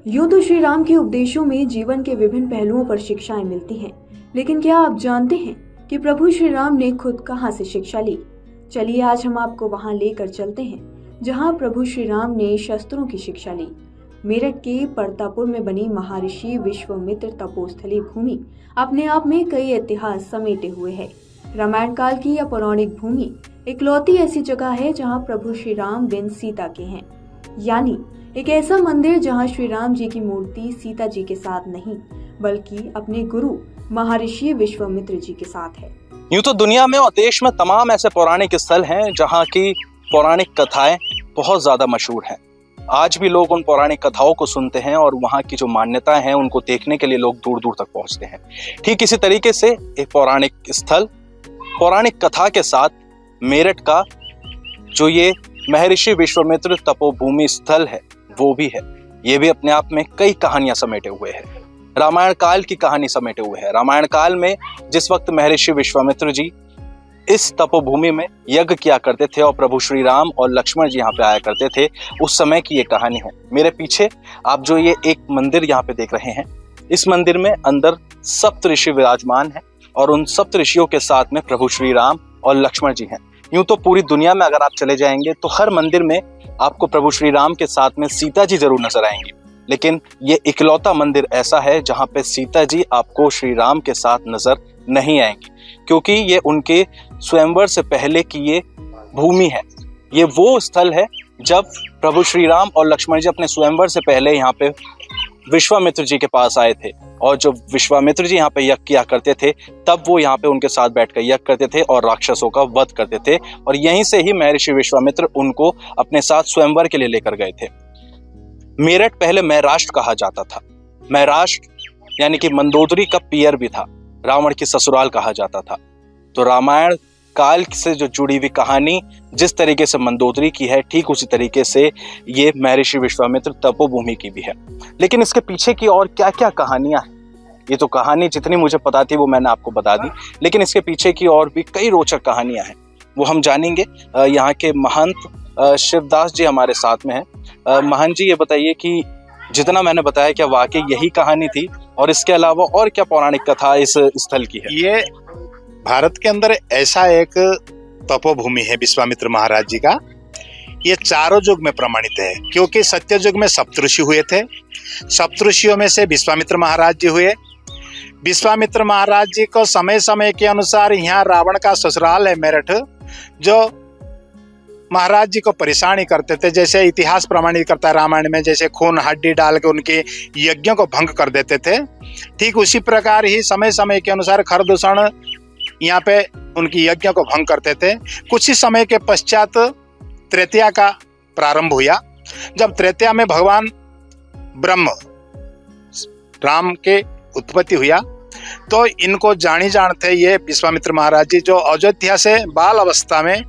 यूं तो श्री राम के उपदेशों में जीवन के विभिन्न पहलुओं पर शिक्षाएं मिलती हैं, लेकिन क्या आप जानते हैं कि प्रभु श्री राम ने खुद कहां से शिक्षा ली? चलिए आज हम आपको वहां लेकर चलते हैं जहां प्रभु श्री राम ने शस्त्रों की शिक्षा ली। मेरठ के परतापुर में बनी महर्षि विश्वामित्र तपोस्थली भूमि अपने आप में कई इतिहास समेटे हुए है। रामायण काल की यह पौराणिक भूमि इकलौती ऐसी जगह है जहां प्रभु श्री राम बिन सीता के हैं, यानी एक ऐसा मंदिर जहां श्री राम जी की मूर्ति सीता जी के साथ नहीं बल्कि अपने गुरु महर्षि विश्वामित्र जी के साथ है। यूं तो दुनिया में और देश में तमाम ऐसे पौराणिक स्थल हैं जहां की पौराणिक कथाएं बहुत ज्यादा मशहूर हैं। आज भी लोग उन पौराणिक कथाओं को सुनते हैं और वहां की जो मान्यताएं हैं उनको देखने के लिए लोग दूर दूर तक पहुंचते हैं। ठीक इसी तरीके से एक पौराणिक स्थल, पौराणिक कथा के साथ मेरठ का जो ये महर्षि विश्वामित्र तपोभूमि स्थल है वो भी है। ये भी अपने आप में कई कहानियां समेटे हुए है। रामायण काल की कहानी समेटे हुए है। रामायण काल में जिस वक्त महर्षि विश्वामित्र जी इस तपोभूमि में यज्ञ किया करते थे और प्रभु श्री राम और लक्ष्मण जी यहाँ पे आया करते थे, उस समय की ये कहानी है। मेरे पीछे आप जो ये एक मंदिर यहाँ पे देख रहे हैं, इस मंदिर में अंदर सप्त ऋषि विराजमान है और उन सप्त ऋषियों के साथ में प्रभु श्री राम और लक्ष्मण जी हैं। यूं तो पूरी दुनिया में अगर आप चले जाएंगे तो हर मंदिर में आपको प्रभु श्री राम के साथ में सीता जी जरूर नजर आएंगी, लेकिन ये इकलौता मंदिर ऐसा है जहां पे सीता जी आपको श्री राम के साथ नजर नहीं आएंगी, क्योंकि ये उनके स्वयंवर से पहले की ये भूमि है। ये वो स्थल है जब प्रभु श्री राम और लक्ष्मण जी अपने स्वयंवर से पहले यहाँ पे विश्वामित्र जी के पास आए थे और जब विश्वामित्र जी यहाँ पे यज्ञ किया करते थे तब वो यहाँ पे उनके साथ बैठकर यज्ञ करते थे और राक्षसों का वध करते थे, और यहीं से ही महर्षि विश्वामित्र उनको अपने साथ स्वयंवर के लिए लेकर गए थे। मेरठ पहले महराष्ट्र कहा जाता था। महराष्ट्र यानी कि मंदोदरी का पियर भी था, रावण की ससुराल कहा जाता था। तो रामायण काल से जो जुड़ी हुई कहानी जिस तरीके से मंदोदरी की है, ठीक उसी तरीके से ये महर्षि विश्वामित्र तपोभूमि की भी है। लेकिन इसके पीछे की और क्या क्या कहानियां हैं, ये तो कहानी जितनी मुझे पता थी वो मैंने आपको बता दी, लेकिन इसके पीछे की और भी कई रोचक कहानियां हैं, वो हम जानेंगे। यहाँ के महंत शिवदास जी हमारे साथ में हैं। महंत जी, ये बताइए कि जितना मैंने बताया क्या वाकई यही कहानी थी और इसके अलावा और क्या पौराणिक कथा इस स्थल की है? ये भारत के अंदर ऐसा एक तपोभूमि है विश्वामित्र महाराज जी का। ये चारों युग में प्रमाणित है, क्योंकि सत्य युग में सप्तऋषि हुए थे। सप्तऋषियों में से विश्वामित्र महाराज जी हुए। विश्वामित्र महाराज जी को समय समय के अनुसार यहाँ रावण का ससुराल है मेरठ, जो महाराज जी को परेशानी करते थे। जैसे इतिहास प्रमाणित करता है रामायण में, जैसे खून हड्डी डाल के उनके यज्ञों को भंग कर देते थे, ठीक उसी प्रकार ही समय समय के अनुसार खरदूषण यहाँ पे उनकी यज्ञों को भंग करते थे। कुछ ही समय के पश्चात त्रेतया का प्रारंभ हुआ। जब त्रेतया में भगवान ब्रह्म राम के उत्पत्ति हुआ तो इनको जानी जानते ये विश्वामित्र महाराज जी, जो अयोध्या से बाल अवस्था में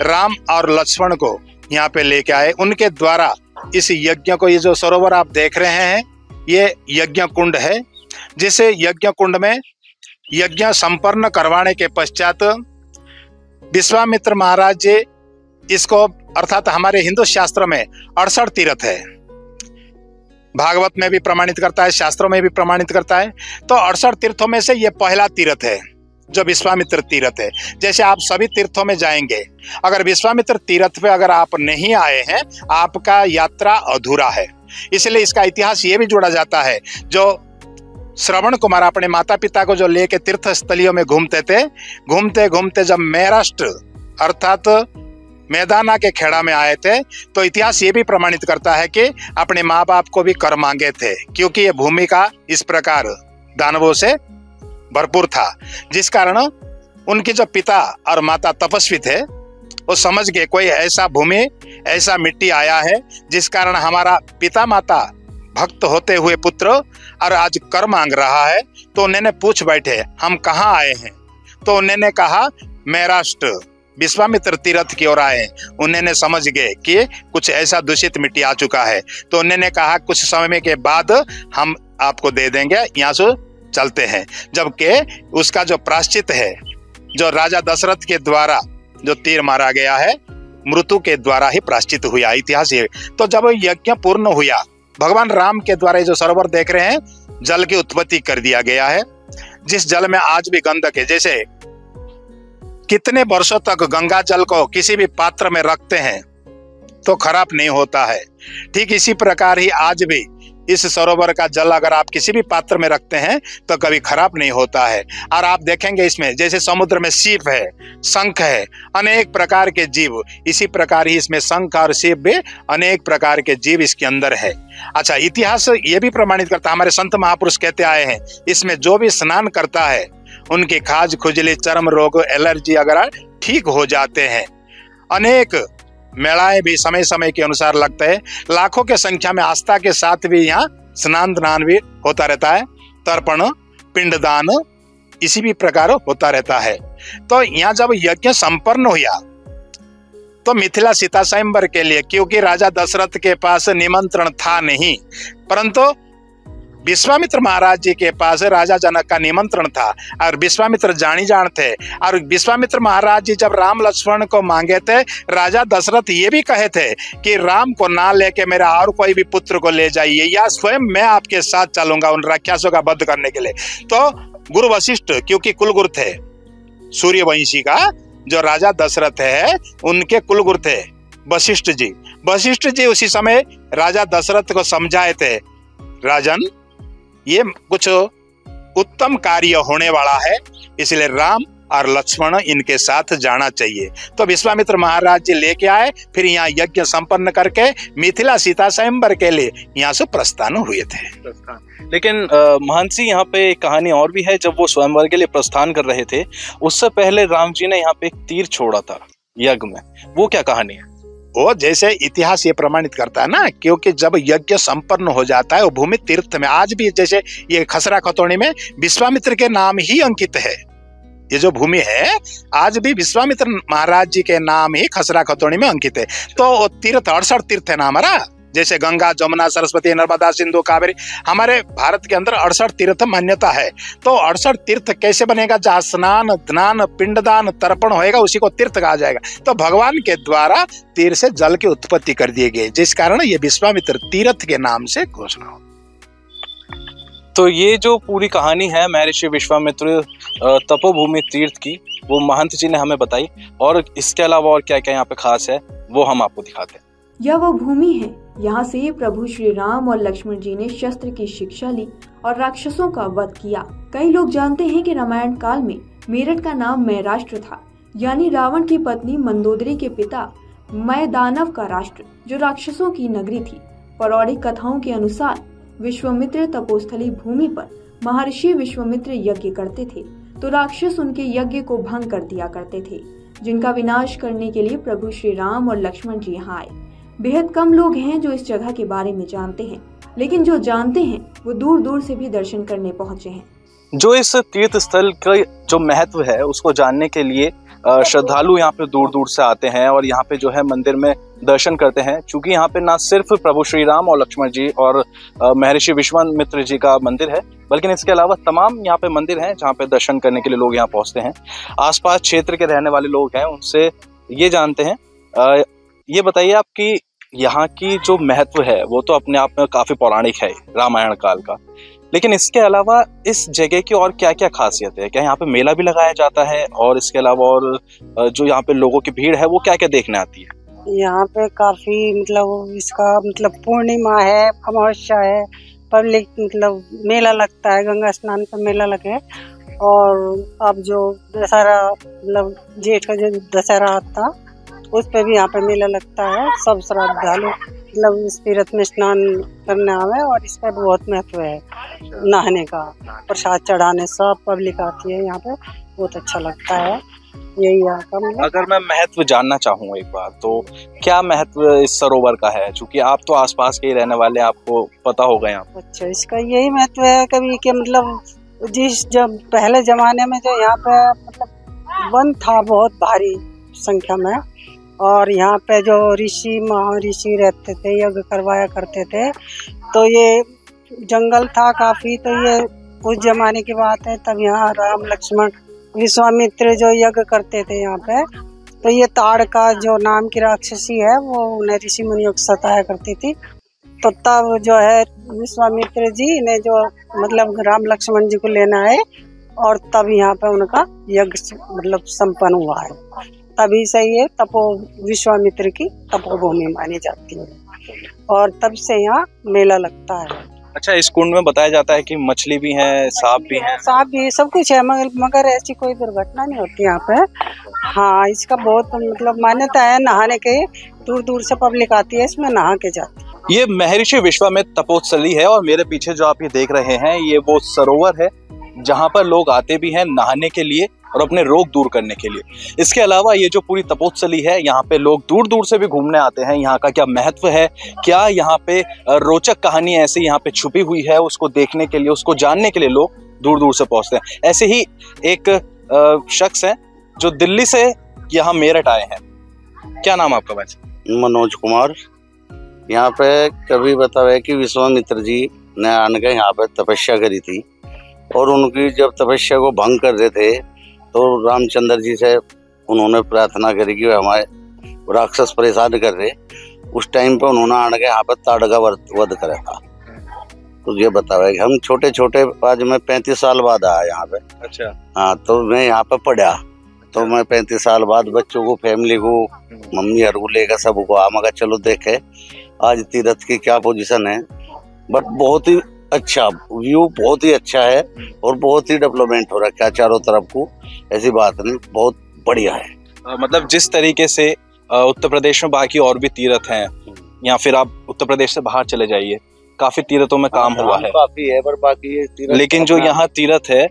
राम और लक्ष्मण को यहाँ पे लेके आए। उनके द्वारा इस यज्ञ को, ये जो सरोवर आप देख रहे हैं, ये यज्ञ कुंड है, जिसे यज्ञ कुंड में यज्ञ संपन्न करवाने के पश्चात विश्वामित्र महाराज जी इसको, अर्थात हमारे हिंदू शास्त्र में 68 तीर्थ है, भागवत में भी प्रमाणित करता है, शास्त्रों में भी प्रमाणित करता है। तो 68 तीर्थों में से ये पहला तीर्थ है जो विश्वामित्र तीर्थ है। जैसे आप सभी तीर्थों में जाएंगे, अगर विश्वामित्र तीर्थ पे अगर आप नहीं आए हैं, आपका यात्रा अधूरा है। इसलिए इसका इतिहास ये भी जोड़ा जाता है, जो श्रवण कुमार अपने माता पिता को जो लेके तीर्थ स्थलियों में घूमते थे, घूमते घूमते जब महाराष्ट्र अर्थात मैदाना के खेड़ा में आए थे, तो इतिहास ये भी प्रमाणित करता है कि अपने माँ बाप को भी कर मांगे थे, क्योंकि ये भूमि का इस प्रकार दानवों से भरपूर था, जिस कारण उनके जो पिता और माता तपस्वी थे वो समझ गए कोई ऐसा भूमि, ऐसा मिट्टी आया है जिस कारण हमारा पिता माता भक्त होते हुए पुत्र और आज कर मांग रहा है। तो उन्होंने पूछ बैठे हम कहाँ आए हैं, तो उन्होंने कहा महाराष्ट्र विश्वामित्र तीर्थ की ओर आए। उन्होंने समझ गए कि कुछ ऐसा दूषित मिट्टी आ चुका है, तो उन्होंने कहा कुछ समय के बाद हम आपको दे देंगे, यहाँ से चलते हैं। जबकि उसका जो प्रायश्चित है, जो राजा दशरथ के द्वारा जो तीर मारा गया है, मृत्यु के द्वारा ही प्रायश्चित हुआ, इतिहास ये। तो जब यज्ञ पूर्ण हुआ भगवान राम के द्वारा जो सरोवर देख रहे हैं, जल की उत्पत्ति कर दिया गया है, जिस जल में आज भी गंधक है। जैसे कितने वर्षों तक गंगा जल को किसी भी पात्र में रखते हैं तो खराब नहीं होता है, ठीक इसी प्रकार ही आज भी इस सरोवर का जल अगर आप किसी भी पात्र में रखते हैं तो कभी खराब नहीं होता है। और आप देखेंगे इसमें जैसे समुद्र में सीप है, शंख है, अनेक प्रकार के जीव, इसी प्रकार ही इसमें शंख और सीप भी अनेक प्रकार के जीव इसके अंदर है। अच्छा, इतिहास ये भी प्रमाणित करता है, हमारे संत महापुरुष कहते आए हैं, इसमें जो भी स्नान करता है उनके खाज खुजली, चर्म रोग, एलर्जी वगैरह ठीक हो जाते हैं। अनेक मेलाएं भी समय समय के अनुसार लगते हैं, लाखों के संख्या में आस्था के साथ भी यहाँ स्नान दान भी होता रहता है, तर्पण, पिंडदान इसी भी प्रकार होता रहता है। तो यहाँ जब यज्ञ संपन्न हुआ तो मिथिला सीता स्वयंवर के लिए, क्योंकि राजा दशरथ के पास निमंत्रण था नहीं, परंतु विश्वामित्र महाराज जी के पास राजा जनक का निमंत्रण था और विश्वामित्र जानी जान थे। और विश्वामित्र महाराज जी जब राम लक्ष्मण को मांगे थे, राजा दशरथ ये भी कहे थे कि राम को ना लेके मेरा और कोई भी पुत्र को ले जाइए, या स्वयं मैं आपके साथ चलूंगा उन राक्षसों का वध करने के लिए। तो गुरु वशिष्ठ, क्योंकि कुलगुरु थे सूर्यवंशी का, जो राजा दशरथ है उनके कुलगुरु थे वशिष्ठ जी। वशिष्ठ जी उसी समय राजा दशरथ को समझाए थे, राजन ये कुछ उत्तम कार्य होने वाला है, इसलिए राम और लक्ष्मण इनके साथ जाना चाहिए। तो विश्वामित्र महाराज जी लेके आए, फिर यहाँ यज्ञ संपन्न करके मिथिला सीता स्वयंवर के लिए यहाँ से प्रस्थान हुए थे। लेकिन महंत जी, यहाँ पे एक कहानी और भी है। जब वो स्वयंवर के लिए प्रस्थान कर रहे थे, उससे पहले राम जी ने यहाँ पे एक तीर छोड़ा था यज्ञ में, वो क्या कहानी है? वो जैसे इतिहास ये प्रमाणित करता है ना, क्योंकि जब यज्ञ संपन्न हो जाता है वो भूमि तीर्थ में, आज भी जैसे ये खसरा खतौनी में विश्वामित्र के नाम ही अंकित है, ये जो भूमि है आज भी विश्वामित्र महाराज जी के नाम ही खसरा खतौनी में अंकित है। तो तीर्थ 68 तीर्थ है ना हमारा, जैसे गंगा, जमुना, सरस्वती, नर्मदा, सिंधु, कावेरी, हमारे भारत के अंदर 68 तीर्थ मान्यता है। तो 68 तीर्थ कैसे बनेगा? जहाँ स्नान, दान, पिंडदान, तर्पण होएगा उसी को तीर्थ कहा जाएगा। तो भगवान के द्वारा तीर से जल की उत्पत्ति कर दिए गए, जिस कारण ये विश्वामित्र तीर्थ के नाम से घोषणा हो। तो ये जो पूरी कहानी है महर्षि विश्वामित्र तपोभूमि तीर्थ की, वो महंत जी ने हमें बताई, और इसके अलावा और क्या क्या यहाँ पे खास है वो हम आपको दिखाते हैं। यह वो भूमि है, यहाँ से प्रभु श्री राम और लक्ष्मण जी ने शस्त्र की शिक्षा ली और राक्षसों का वध किया। कई लोग जानते हैं कि रामायण काल में मेरठ का नाम मैराष्ट्र था, यानी रावण की पत्नी मंदोदरी के पिता मैदानव का राष्ट्र, जो राक्षसों की नगरी थी। पौराणिक कथाओं के अनुसार विश्वामित्र तपोस्थली भूमि पर महर्षि विश्वामित्र यज्ञ करते थे, तो राक्षस उनके यज्ञ को भंग कर दिया करते थे, जिनका विनाश करने के लिए प्रभु श्री राम और लक्ष्मण जी यहाँ आए। बेहद कम लोग हैं जो इस जगह के बारे में जानते हैं, लेकिन जो जानते हैं वो दूर दूर से भी दर्शन करने पहुंचे हैं। जो इस तीर्थ स्थल का जो महत्व है उसको जानने के लिए श्रद्धालु यहाँ पे दूर दूर से आते हैं और यहाँ पे जो है मंदिर में दर्शन करते हैं। क्योंकि यहाँ पे ना सिर्फ प्रभु श्री राम और लक्ष्मण जी और महर्षि विश्वामित्र जी का मंदिर है, बल्कि इसके अलावा तमाम यहाँ पे मंदिर हैं जहाँ पे दर्शन करने के लिए लोग यहाँ पहुँचते हैं। आसपास क्षेत्र के रहने वाले लोग हैं उनसे ये जानते हैं। ये बताइए आपकी यहाँ की जो महत्व है वो तो अपने आप में काफी पौराणिक है, रामायण काल का, लेकिन इसके अलावा इस जगह की और क्या क्या खासियत है? क्या यहाँ पे मेला भी लगाया जाता है? और इसके अलावा और जो यहाँ पे लोगों की भीड़ है वो क्या क्या देखने आती है? यहाँ पे काफी इसका पूर्णिमा है, अमावस्या है, पब्लिक मेला लगता है, गंगा स्नान का मेला लगे। और अब जो दशहरा जेठ का जो दशहरा आता उस पे भी यहाँ पे मेला लगता है। सब श्रद्धालु इस तीर्थ में स्नान करने आवे और इसका बहुत महत्व है। नहाने का, प्रसाद चढ़ाने सब पब्लिक आती है यहाँ पे, बहुत अच्छा लगता है। यही यहाँ का अगर मैं महत्व जानना चाहूँ एक बार, तो क्या महत्व इस सरोवर का है? क्योंकि आप तो आसपास के ही रहने वाले, आपको पता होगा यहाँ। अच्छा, इसका यही महत्व है कभी कि जब पहले जमाने में जो यहाँ पे वन था बहुत भारी संख्या में, और यहाँ पे जो ऋषि महर्षि रहते थे, यज्ञ करवाया करते थे, तो ये जंगल था काफी। तो ये उस जमाने की बात है, तब यहाँ राम लक्ष्मण विश्वामित्र जो यज्ञ करते थे यहाँ पे, तो ये ताड़ का जो नाम की राक्षसी है वो उन्हें ऋषि मुनियों को सताया करती थी। तो तब जो है विश्वामित्र जी ने जो मतलब राम लक्ष्मण जी को लेना है और तब यहाँ पे उनका यज्ञ मतलब संपन्न हुआ है। तभी से ये विश्वामित्र की तपोभूमि मानी जाती है और तब से यहाँ मेला लगता है। अच्छा, इस कुंड में बताया जाता है कि मछली भी है, सांप भी है। सांप भी, सब कुछ है, मगर ऐसी कोई दुर्घटना नहीं होती यहाँ पे। हाँ, इसका बहुत मतलब मान्यता है, नहाने के दूर दूर से पब्लिक आती है, इसमें नहा के जाती है। ये महर्षि विश्वामित्र तपोस्थली है और मेरे पीछे जो आप ये देख रहे हैं ये वो सरोवर है जहाँ पर लोग आते भी हैं नहाने के लिए और अपने रोग दूर करने के लिए। इसके अलावा ये जो पूरी तपोस्थली है यहाँ पे लोग दूर दूर से भी घूमने आते हैं। यहाँ का क्या महत्व है, क्या यहाँ पे रोचक कहानी ऐसी यहाँ पे छुपी हुई है, उसको देखने के लिए, उसको जानने के लिए लोग दूर दूर से पहुंचते हैं। ऐसे ही एक शख्स है जो दिल्ली से यहाँ मेरठ आए हैं। क्या नाम आपका वैसे? मनोज कुमार। यहाँ पे कभी बताया कि विश्वामित्र जी ने आने यहाँ पे तपस्या करी थी और उनकी जब तपस्या को भंग कर रहे थे तो रामचंद्र जी से उन्होंने प्रार्थना करी कि हमारे राक्षस परेशान कर रहे। उस टाइम पे उन्होंने आने यहाँ पे ताड़का वध करा था। तो ये बताया कि हम छोटे छोटे, आज मैं 35 साल बाद आया यहाँ पे। अच्छा। हाँ, तो मैं यहाँ पे पढ़ा, तो मैं 35 साल बाद बच्चों को, फैमिली को, मम्मी हर को लेकर सबको आमगा चलो देखे आज तीरथ की क्या पोजीशन है। बट बहुत ही अच्छा व्यू, बहुत ही अच्छा है और बहुत ही डेवलपमेंट हो रखा है चारों तरफ को। ऐसी बात नहीं, बहुत बढ़िया है। मतलब जिस तरीके से उत्तर प्रदेश में बाकी और भी तीर्थ हैं, या फिर आप उत्तर प्रदेश से बाहर चले जाइए, काफी तीर्थों में काम हुआ है, काफी है, पर बाकी ये लेकिन जो यहाँ तीर्थ है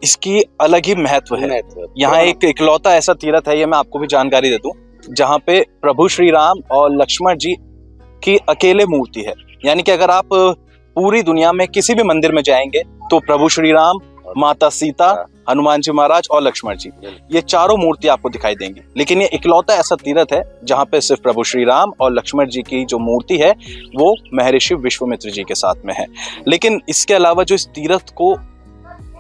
इसकी अलग ही महत्व है। यहाँ एक इकलौता ऐसा तीर्थ है, ये मैं आपको भी जानकारी दे दूं, जहाँ पे प्रभु श्री राम और लक्ष्मण जी की अकेले मूर्ति है। यानी कि अगर आप पूरी दुनिया में किसी भी मंदिर में जाएंगे तो प्रभु श्री राम, माता सीता, हनुमान जी महाराज और लक्ष्मण जी, ये चारों मूर्ति आपको दिखाई देंगी। लेकिन ये इकलौता ऐसा तीर्थ है जहाँ पे सिर्फ प्रभु श्री राम और लक्ष्मण जी की जो मूर्ति है वो महर्षि विश्वामित्र जी के साथ में है। लेकिन इसके अलावा जो इस तीर्थ को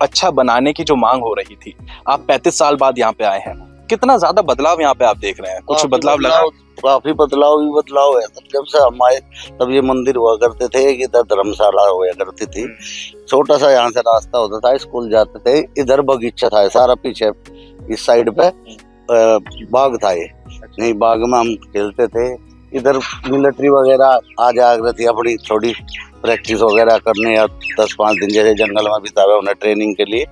अच्छा बनाने की जो मांग हो रही थी, आप 35 साल बाद यहाँ पे आए हैं, कितना ज्यादा बदलाव यहाँ पे आप देख रहे हैं? कुछ बदलाव लगा? काफी बदलाव है। जब से हम आए तब ये मंदिर हुआ करते थे, इधर धर्मशाला हुआ करती थी, छोटा सा यहाँ से रास्ता होता था, स्कूल जाते थे, इधर बगीचा था सारा, पीछे इस साइड पे बाग था, ये नहीं बाग में हम खेलते थे। इधर मिलिट्री वगैरह आ जा थी अपनी थोड़ी प्रैक्टिस वगैरह करने, या 10-5 दिन जैसे जंगल में बितावे उन्हें ट्रेनिंग के लिए,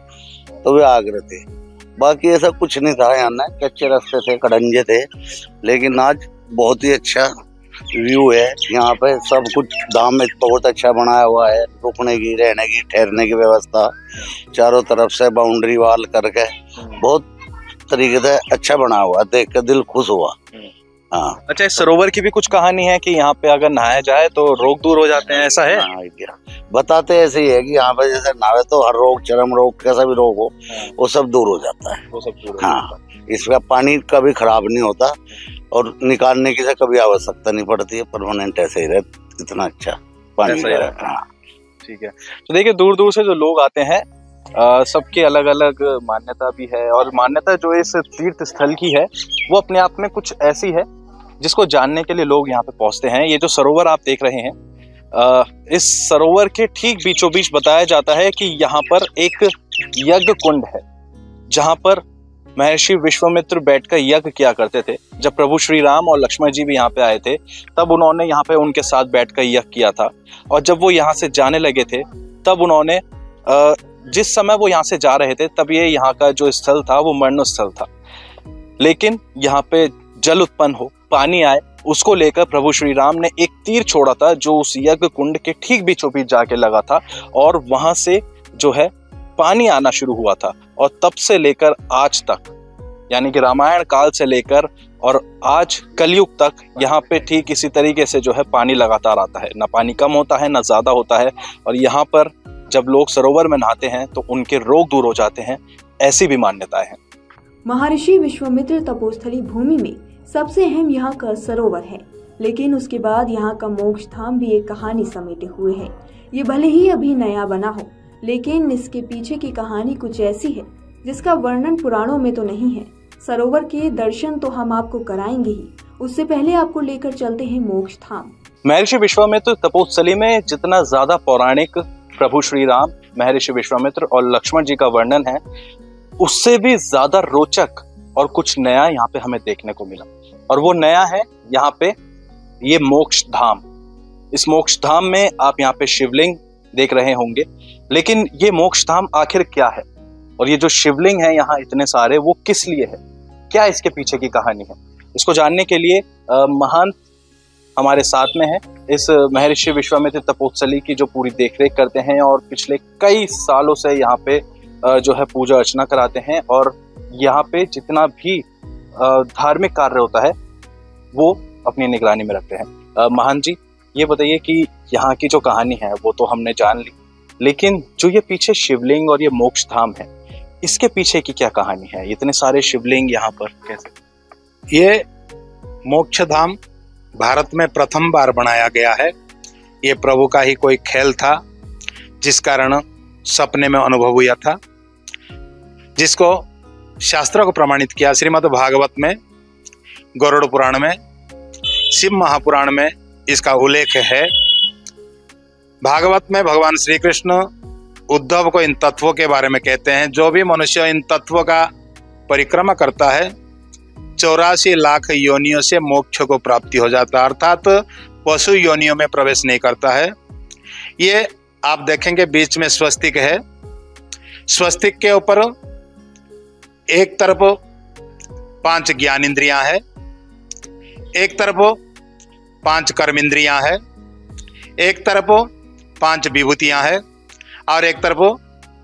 तो वे आगरे थे। बाकी ऐसा कुछ नहीं था यहाँ ना, कच्चे रास्ते थे, कड़ंजे थे, लेकिन आज बहुत ही अच्छा व्यू है यहाँ पे। सब कुछ धाम में बहुत अच्छा बनाया हुआ है, रुकने की, रहने की, ठहरने की व्यवस्था, चारों तरफ से बाउंड्री वाल करके बहुत तरीके से अच्छा बना हुआ, देख कर दिल खुश हुआ। हाँ। अच्छा, इस सरोवर की भी कुछ कहानी है कि यहाँ पे अगर नहाया जाए तो रोग दूर हो जाते हैं, ऐसा है? हाँ, बताते ऐसे ही है कि यहाँ पे जैसे नहावे तो हर रोग, चरम रोग, कैसा भी रोग हो वो सब दूर हो जाता है। वो सब दूर हाँ, इसका पानी कभी खराब नहीं होता और निकालने की से कभी आवश्यकता नहीं पड़ती है, परमानेंट ऐसे ही रहे, इतना अच्छा पानी रहता है। ठीक है। तो देखिए, दूर दूर से जो लोग आते हैं सबके अलग अलग मान्यता भी है, और मान्यता जो इस तीर्थ स्थल की है वो अपने आप में कुछ ऐसी है जिसको जानने के लिए लोग यहाँ पे पहुंचते हैं। ये जो सरोवर आप देख रहे हैं, इस सरोवर के ठीक बीचों बीच बताया जाता है कि यहाँ पर एक यज्ञ कुंड है जहाँ पर महर्षि विश्वामित्र बैठकर यज्ञ किया करते थे। जब प्रभु श्री राम और लक्ष्मण जी भी यहाँ पे आए थे तब उन्होंने यहाँ पे उनके साथ बैठकर यज्ञ किया था, और जब वो यहाँ से जाने लगे थे तब उन्होंने जिस समय वो यहाँ से जा रहे थे तब ये यहाँ का जो स्थल था वो मरण स्थल था। लेकिन यहाँ पे जल उत्पन्न हो, पानी आए, उसको लेकर प्रभु श्री राम ने एक तीर छोड़ा था जो उस यज्ञ कुंड के ठीक बीचों बीच जाके लगा था, और वहां से जो है पानी आना शुरू हुआ था। और तब से लेकर आज तक, यानी कि रामायण काल से लेकर और आज कलयुग तक यहाँ पे ठीक इसी तरीके से जो है पानी लगातार आता है, ना पानी कम होता है ना ज्यादा होता है। और यहाँ पर जब लोग सरोवर में नहाते हैं तो उनके रोग दूर हो जाते हैं, ऐसी भी मान्यताएं हैं। महर्षि विश्वामित्र तपोस्थली भूमि में सबसे अहम यहाँ का सरोवर है, लेकिन उसके बाद यहाँ का मोक्ष धाम भी एक कहानी समेटे हुए है। ये भले ही अभी नया बना हो, लेकिन इसके पीछे की कहानी कुछ ऐसी है जिसका वर्णन पुराणों में तो नहीं है। सरोवर के दर्शन तो हम आपको कराएंगे ही, उससे पहले आपको लेकर चलते हैं मोक्ष धाम। महर्षि विश्वामित्र तपोस्थली में जितना ज्यादा पौराणिक प्रभु श्री राम, महर्षि विश्वामित्र और लक्ष्मण जी का वर्णन है, उससे भी ज्यादा रोचक और कुछ नया यहाँ पे हमें देखने को मिला। और वो नया है यहाँ पे ये मोक्ष धाम। इस मोक्ष धाम में आप यहाँ पे शिवलिंग देख रहे होंगे, लेकिन ये मोक्ष धाम आखिर क्या है और ये जो शिवलिंग है यहाँ इतने सारे, वो किस लिए है, क्या इसके पीछे की कहानी है, इसको जानने के लिए महंत हमारे साथ में है। इस महर्षि विश्वामित्र तपोस्थली की जो पूरी देखरेख करते हैं और पिछले कई सालों से यहाँ पे जो है पूजा अर्चना कराते हैं और यहाँ पे जितना भी धार्मिक कार्य होता है वो अपनी निगरानी में रखते हैं। महंत जी, ये बताइए कि यहाँ की जो कहानी है वो तो हमने जान ली, लेकिन जो ये पीछे शिवलिंग और ये मोक्ष धाम है, इसके पीछे की क्या कहानी है? इतने सारे शिवलिंग यहाँ पर कैसे? ये मोक्ष धाम भारत में प्रथम बार बनाया गया है। ये प्रभु का ही कोई खेल था, जिस कारण सपने में अनुभव हुआ था, जिसको शास्त्रों को प्रमाणित किया। श्रीमद् भागवत में, गरुड़ पुराण में, शिव महापुराण में इसका उल्लेख है। भागवत में भगवान श्री कृष्ण उद्धव को इन तत्वों के बारे में कहते हैं, जो भी मनुष्य इन तत्वों का परिक्रमा करता है 84 लाख योनियों से मोक्ष को प्राप्ति हो जाता है, अर्थात पशु योनियों में प्रवेश नहीं करता है। ये आप देखेंगे बीच में स्वस्तिक है। स्वस्तिक के ऊपर एक तरफ 5 ज्ञान इंद्रियां है, एक तरफ 5 कर्म इंद्रियां है, एक तरफ 5 विभूतियां है और एक तरफ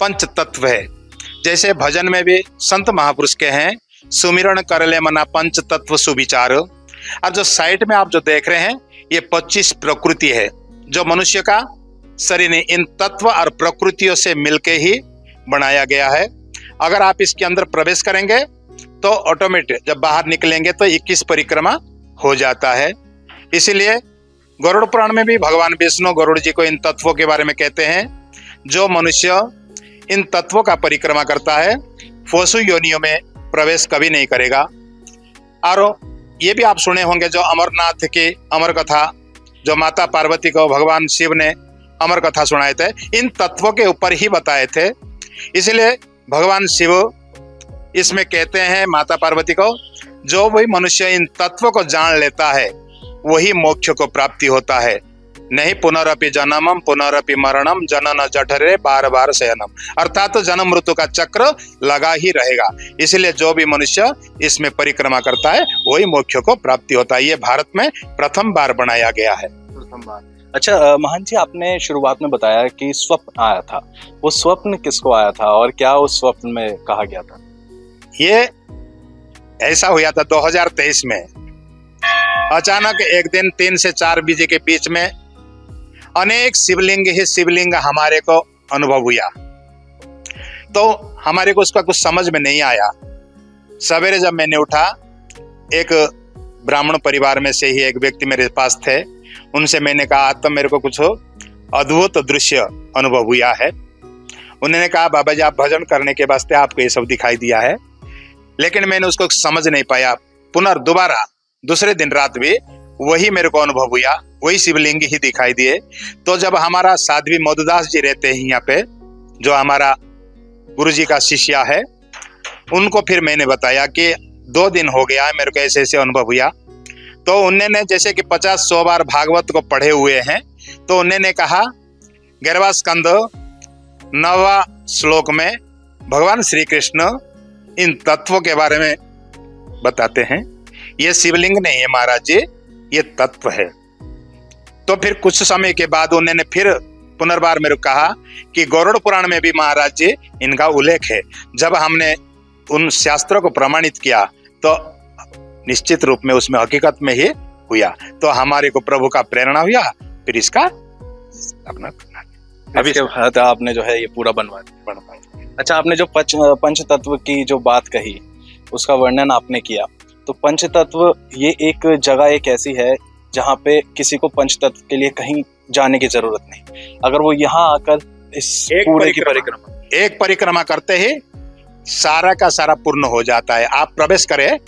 पंच तत्व है। जैसे भजन में भी संत महापुरुष के हैं, सुमिरन कर ले मना पंच तत्व सुविचार। और जो साइड में आप जो देख रहे हैं ये 25 प्रकृति है, जो मनुष्य का शरीर इन तत्व और प्रकृतियों से मिलके ही बनाया गया है। अगर आप इसके अंदर प्रवेश करेंगे तो ऑटोमेटिक जब बाहर निकलेंगे तो 21 परिक्रमा हो जाता है। इसीलिए गरुड़ पुराण में भी भगवान विष्णु गरुड़ जी को इन तत्वों के बारे में कहते हैं, जो मनुष्य इन तत्वों का परिक्रमा करता है पशु योनियों में प्रवेश कभी नहीं करेगा। और ये भी आप सुने होंगे जो अमरनाथ की अमर कथा, जो माता पार्वती को भगवान शिव ने अमर कथा सुनाए थे, इन तत्वों के ऊपर ही बताए थे। इसलिए भगवान शिव इसमें कहते हैं माता पार्वती को, जो भी मनुष्य इन तत्वों को जान लेता है वही मोक्ष को प्राप्ति होता है। नहीं पुनरपि जन्मम पुनरपि मरणम जनन जठरे बार बार शयनम, अर्थात तो जन्म मृत्यु का चक्र लगा ही रहेगा। इसलिए जो भी मनुष्य इसमें परिक्रमा करता है वही मोक्ष को प्राप्ति होता है। ये भारत में प्रथम बार बनाया गया है। प्रथम बार। अच्छा महंत जी, आपने शुरुआत में बताया कि स्वप्न आया था, वो स्वप्न किसको आया था और क्या उस स्वप्न में कहा गया था? ये ऐसा हुआ था 2023 में। अचानक एक दिन 3 से 4 बजे के बीच में अनेक शिवलिंग ही शिवलिंग हमारे को अनुभव हुआ। तो हमारे को उसका कुछ समझ में नहीं आया। सवेरे जब मैंने उठा, एक ब्राह्मण परिवार में से ही एक व्यक्ति मेरे पास थे, उनसे मैंने कहा तो मेरे को कुछ अद्भुत दृश्य अनुभव हुआ है। उन्होंने कहा बाबा जी आप भजन करने के वास्ते आपको ये सब दिखाई दिया है, लेकिन मैंने उसको समझ नहीं पाया। दोबारा दूसरे दिन रात भी वही मेरे को अनुभव हुआ, वही शिवलिंग ही दिखाई दिए। तो जब हमारा साध्वी मधुदास जी रहते हैं यहाँ पे, जो हमारा गुरु जी का शिष्य है, उनको फिर मैंने बताया कि 2 दिन हो गया है मेरे को ऐसे ऐसे अनुभव हुआ। तो उन्होंने जैसे कि 50-100 बार भागवत को पढ़े हुए हैं, तो उन्होंने कहा 11वां स्कंद 9वां श्लोक में भगवान श्री कृष्ण इन तत्वों के बारे में बताते हैं। ये शिवलिंग नहीं है महाराज जी, ये तत्व है। तो फिर कुछ समय के बाद उन्होंने फिर पुनर्बार मेरे को कहा कि गरुड़ पुराण में भी महाराज जी इनका उल्लेख है। जब हमने उन शास्त्रों को प्रमाणित किया तो निश्चित रूप में उसमें हकीकत में ही हुआ। तो हमारे को प्रभु का प्रेरणा हुआ, फिर इसका अपना अभी के बाद आपने जो है ये पूरा बनवा दिया। अच्छा, आपने जो पंच तत्व की जो बात कही, उसका वर्णन आपने किया, तो पंच तत्व ये एक जगह एक ऐसी है जहाँ पे किसी को पंच तत्व के लिए कहीं जाने की जरूरत नहीं। अगर वो यहाँ आकर इस पूरे की परिक्रमा करते ही सारा का सारा पूर्ण हो जाता है। आप प्रवेश करें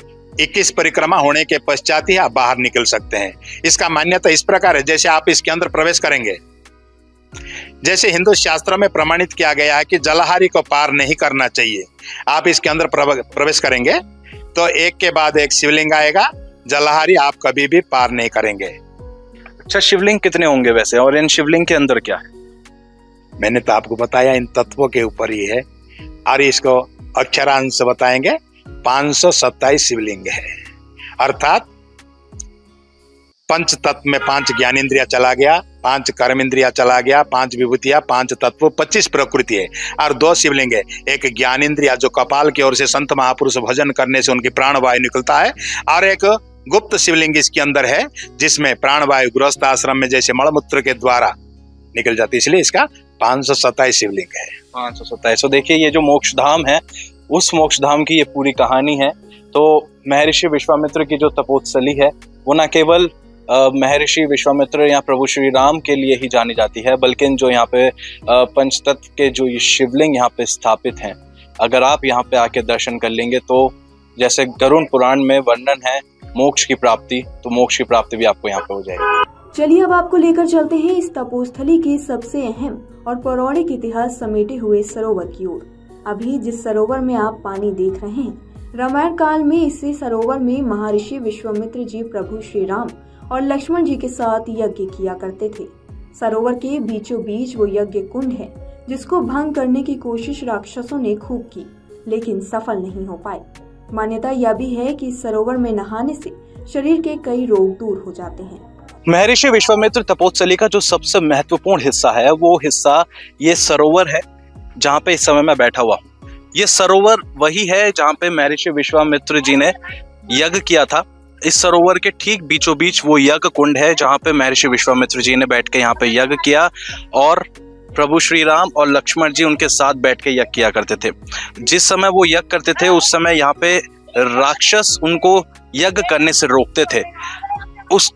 21 परिक्रमा होने के पश्चात ही आप बाहर निकल सकते हैं। इसका मान्यता इस प्रकार है, जैसे आप इसके अंदर प्रवेश करेंगे, जैसे हिंदू शास्त्रों में प्रमाणित किया गया है कि जलहारी को पार नहीं करना चाहिए। आप इसके अंदर प्रवेश करेंगे तो एक के बाद एक शिवलिंग आएगा, जलहारी आप कभी भी पार नहीं करेंगे। अच्छा, शिवलिंग कितने होंगे वैसे, और इन शिवलिंग के अंदर क्या है? मैंने तो आपको बताया इन तत्वों के ऊपर ही है, और इसको अक्षरांश बताएंगे। 527 शिवलिंग है, अर्थात पंच तत्व में 5 ज्ञानेंद्रिया चला गया, 5 कर्म इंद्रिया चला गया, 5 विभूतियां, 5 तत्व, 25 प्रकृति है, और 2 शिवलिंग है। एक ज्ञानेंद्रिया जो कपाल की ओर से संत महापुरुष भजन करने से उनकी प्राणवायु निकलता है, और एक गुप्त शिवलिंग इसके अंदर है जिसमें प्राणवायु गृहस्थ आश्रम में जैसे मलमूत्र के द्वारा निकल जाती है, इसलिए इसका 527 शिवलिंग है। 527। तो देखिए, ये जो मोक्ष धाम है, उस मोक्ष धाम की ये पूरी कहानी है। तो महर्षि विश्वामित्र की जो तपोस्थली है वो न केवल महर्षि विश्वामित्र या प्रभु श्री राम के लिए ही जानी जाती है, बल्कि जो यहाँ पे पंचतत्व के जो ये शिवलिंग यहाँ पे स्थापित हैं, अगर आप यहाँ पे आके दर्शन कर लेंगे तो जैसे गरुड़ पुराण में वर्णन है मोक्ष की प्राप्ति, तो मोक्ष की प्राप्ति भी आपको यहाँ पे हो जाएगी। चलिए अब आपको लेकर चलते हैं इस तपोस्थली की सबसे अहम और पौराणिक इतिहास समेटे हुए सरोवर की ओर। अभी जिस सरोवर में आप पानी देख रहे हैं, रामायण काल में इसी सरोवर में महर्षि विश्वामित्र जी प्रभु श्री राम और लक्ष्मण जी के साथ यज्ञ किया करते थे। सरोवर के बीचों बीच वो यज्ञ कुंड है जिसको भंग करने की कोशिश राक्षसों ने खूब की, लेकिन सफल नहीं हो पाए। मान्यता यह भी है कि इस सरोवर में नहाने से शरीर के कई रोग दूर हो जाते हैं। महर्षि विश्वामित्र तपोस्थली का जो सबसे महत्वपूर्ण हिस्सा है वो हिस्सा ये सरोवर है जहाँ पे इस समय मैं बैठा हुआ हूँ। ये सरोवर वही है जहाँ पे महर्षि विश्वामित्र जी ने यज्ञ किया था। इस सरोवर के ठीक बीचों बीच वो यज्ञ कुंड है जहाँ पे महर्षि विश्वामित्र जी ने बैठ के यहाँ पे यज्ञ किया, और प्रभु श्री राम और लक्ष्मण जी उनके साथ बैठ के यज्ञ किया करते थे। जिस समय वो यज्ञ करते थे उस समय यहाँ पे राक्षस उनको यज्ञ करने से रोकते थे। उस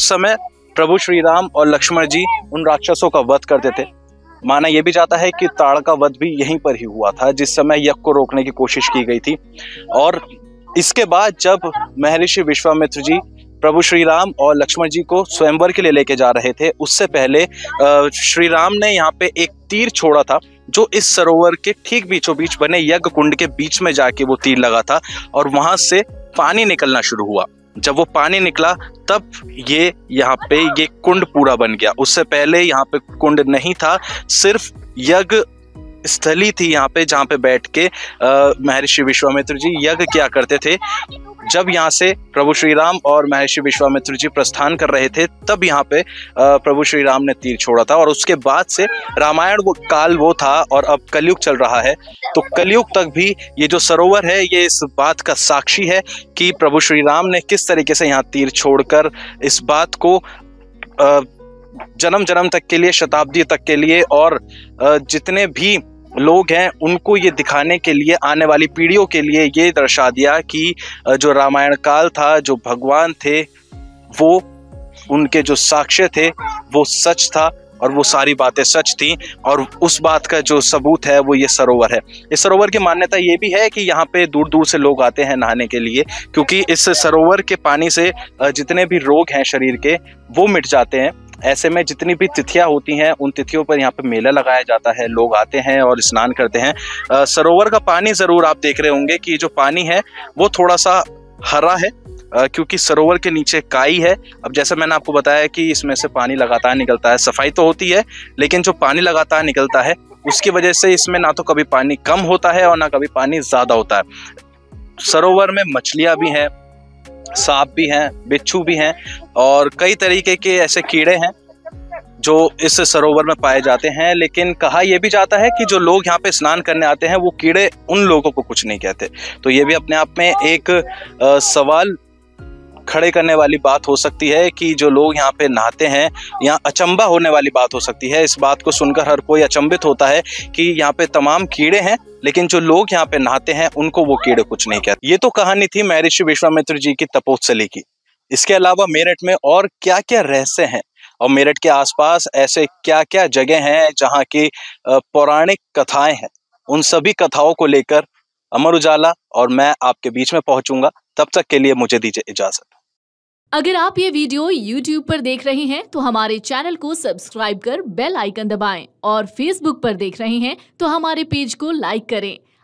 समय प्रभु श्री राम और लक्ष्मण जी उन राक्षसों का वध करते थे। माना यह भी जाता है कि ताड़ का वध भी यहीं पर ही हुआ था जिस समय यज्ञ को रोकने की कोशिश की गई थी। और इसके बाद जब महर्षि विश्वामित्र जी प्रभु श्री राम और लक्ष्मण जी को स्वयंवर के लिए लेके जा रहे थे, उससे पहले श्री राम ने यहाँ पे एक तीर छोड़ा था जो इस सरोवर के ठीक बीचों बीच बने यज्ञ कुंड के बीच में जाके वो तीर लगा था, और वहां से पानी निकलना शुरू हुआ। जब वो पानी निकला तब ये यहाँ पे ये कुंड पूरा बन गया। उससे पहले यहाँ पे कुंड नहीं था, सिर्फ यज्ञ स्थली थी यहाँ पे जहाँ पे बैठ के महर्षि विश्वामित्र जी यज्ञ किया करते थे। जब यहाँ से प्रभु श्री राम और महर्षि विश्वामित्र जी प्रस्थान कर रहे थे तब यहाँ पे प्रभु श्री राम ने तीर छोड़ा था, और उसके बाद से रामायण वो काल वो था और अब कलयुग चल रहा है। तो कलयुग तक भी ये जो सरोवर है ये इस बात का साक्षी है कि प्रभु श्री राम ने किस तरीके से यहाँ तीर छोड़कर इस बात को जन्म जन्म तक के लिए, शताब्दी तक के लिए, और जितने भी लोग हैं उनको ये दिखाने के लिए, आने वाली पीढ़ियों के लिए ये दर्शा दिया कि जो रामायण काल था, जो भगवान थे वो उनके जो साक्ष्य थे वो सच था और वो सारी बातें सच थी, और उस बात का जो सबूत है वो ये सरोवर है। इस सरोवर की मान्यता ये भी है कि यहाँ पे दूर दूर से लोग आते हैं नहाने के लिए, क्योंकि इस सरोवर के पानी से जितने भी रोग हैं शरीर के वो मिट जाते हैं। ऐसे में जितनी भी तिथियां होती हैं उन तिथियों पर यहाँ पे मेला लगाया जाता है, लोग आते हैं और स्नान करते हैं। सरोवर का पानी जरूर आप देख रहे होंगे कि जो पानी है वो थोड़ा सा हरा है, क्योंकि सरोवर के नीचे काई है। अब जैसा मैंने आपको बताया कि इसमें से पानी लगातार निकलता है, सफाई तो होती है लेकिन जो पानी लगातार निकलता है उसकी वजह से इसमें ना तो कभी पानी कम होता है और ना कभी पानी ज्यादा होता है। सरोवर में मछलियां भी हैं, सांप भी हैं, बिच्छू भी हैं, और कई तरीके के ऐसे कीड़े हैं जो इस सरोवर में पाए जाते हैं। लेकिन कहा यह भी जाता है कि जो लोग यहाँ पे स्नान करने आते हैं वो कीड़े उन लोगों को कुछ नहीं कहते। तो ये भी अपने आप में एक सवाल खड़े करने वाली बात हो सकती है कि जो लोग यहाँ पे नहाते हैं, यहाँ अचंबा होने वाली बात हो सकती है। इस बात को सुनकर हर कोई अचंभित होता है कि यहाँ पे तमाम कीड़े हैं लेकिन जो लोग यहाँ पे नहाते हैं उनको वो कीड़े कुछ नहीं कहते। ये तो कहानी थी महर्षि विश्वामित्र जी की तपोस्थली की। इसके अलावा मेरठ में और क्या क्या रहस्य हैं और मेरठ के आसपास ऐसे क्या क्या जगह हैं जहाँ की पौराणिक कथाएं हैं, उन सभी कथाओं को लेकर अमर उजाला और मैं आपके बीच में पहुंचूंगा। तब तक के लिए मुझे दीजिए इजाजत। अगर आप ये वीडियो YouTube पर देख रहे हैं तो हमारे चैनल को सब्सक्राइब कर बेल आइकन दबाएं और Facebook पर देख रहे हैं तो हमारे पेज को लाइक करें।